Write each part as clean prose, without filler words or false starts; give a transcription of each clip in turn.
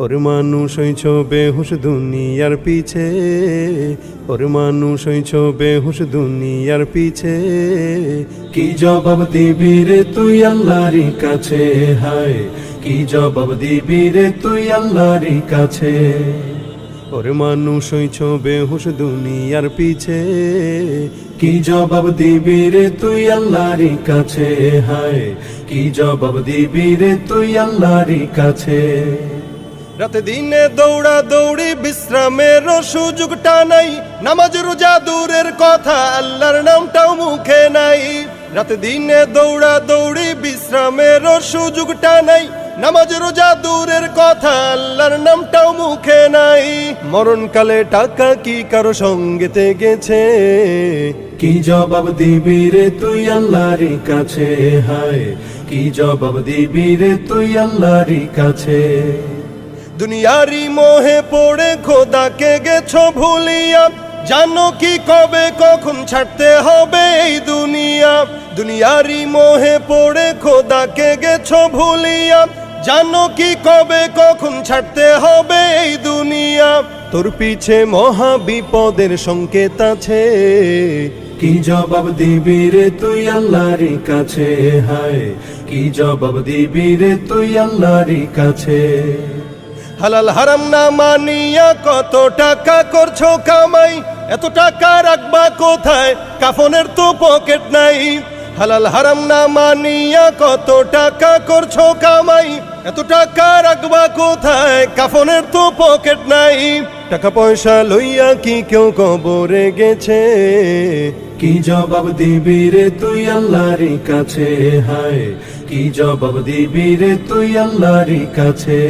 ওর মানুষ হইছ বেহুশ দুনিয়ার পিছে, ওর মানুষ হইছ বেহুশ দুনিয়ার পিছে। কি জবাব দিবি রে তুই আল্লাহর কাছে, হায় কি জবাব দিবি রে তুই আল্লাহর কাছে। ওর মানুষ হইছ বেহুশ দুনিয়ার পিছে, কি জবাব দিবি রে তুই আল্লাহর কাছে, হায় কি জবাব দিবি রে তুই আল্লাহর কাছে। রাতে দিনে দৌড়া দৌড়ি বিশ্রামের সুযোগটা নাই, নামাজ রোজা দূরের কথা আল্লাহর নামটাও মুখে নাই। রাতে দিনে দৌড়া দৌড়ি বিশ্রামের সুযোগটা নাই, নামাজ রোজা দূরের কথা আল্লাহর নামটাও মুখে নাই। মরণকালে টাকা কি কারো সঙ্গেতে গেছে, কি জবাব দিবি রে তুই আল্লাহর কাছে, হায় কি জবাব দিবি রে তুই আল্লাহর কাছে। দুনিয়ারি মোহে পড়ে খোদাকে গেছো ভুলিয়া, জানো কি কবে কখন ছাড়তে হবে এই দুনিয়া। দুনিয়ারি মোহে পড়ে খোদাকে গেছো ভুলিয়া, জানো কি কবে কখন ছাড়তে হবে এই দুনিয়া। তোর পিছে মহা বিপদের সংকেত আছে, কি জবাব দিবি রে তুই আল্লাহর কাছে, হায় কি জবাব দিবি রে তুই আল্লাহর কাছে। হালাল হারাম না মানিয়া কত টাকা করছো কামাই, এত টাকা রাখবা কোথায় কাফনের তো পকেট নাই। হালাল হারাম না মানিয়া কত টাকা করছো কামাই, এত টাকা রাখবা কোথায় কাফনের তো পকেট নাই। টাকা পয়সা লইয়া কি কেউ কবরে গেছে, কি জবাব দিবি রে তুই আল্লাহর কাছে, হায় কি জবাব দিবি রে তুই আল্লাহর কাছে।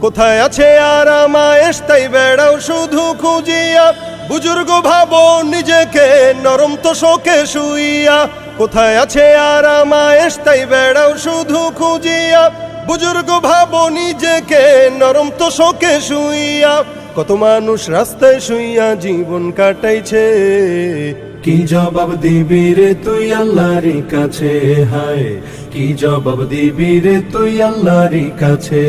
কোথায় আছে আরাম আয়েশ তাই বেড়াও শুধু খুঁজিয়া, বুজুর্গ ভাবো নিজেকে নরম তো শোকে শুইয়া। কোথায় আছে আরাম আয়েশ তাই বেড়াও শুধু খুঁজিয়া, বুজুর্গ ভাবো নিজেকে নরম তো শোকে শুইয়া। কত মানুষ রাস্তায় শুইয়া জীবন কাটাইছে, কি জবাব দিবি রে তুই আল্লাহর কাছে, হায় কি জবাব দিবি রে তুই আল্লাহর কাছে।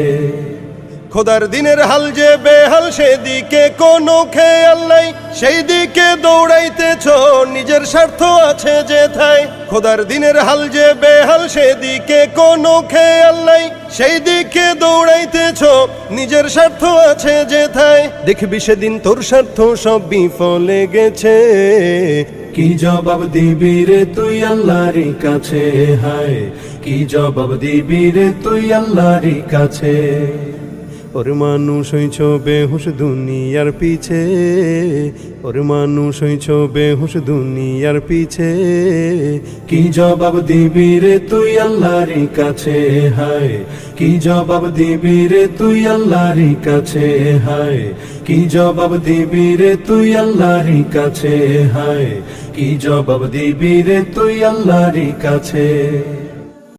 খোদার দিনের হাল যে বেহাল সেদিকে কোনো খেয়াল নাই, সেই দিকে দৌড়াইতেছ নিজের স্বার্থ আছে যেথায়। খোদার দিনের হাল যে বেহাল সেদিকে কোনো খেয়াল নাই, সেই দিকে দৌড়াইতেছ নিজের স্বার্থ আছে যেথায়। দেখবি সেদিন তোর স্বার্থ সব বিফলে গেছে, কি জবাব দিবি রে তুই আল্লাহর কাছে, হায় কি জবাব দিবি রে তুই আল্লাহর কাছে। ওর মানুষ হইছ বেহুশ দুনিয়ার পিছে, ওর মানুষ হইছ বেহুশ দুনিয়ার পিছে। কি জবাব দিবি রে তুই আল্লাহর কাছে, হায় কি জবাব দিবি রে তুই আল্লাহর কাছে, হায় কি জবাব দিবি রে তুই আল্লাহর কাছে, হায় কি জবাব দিবি রে তুই আল্লাহর কাছে।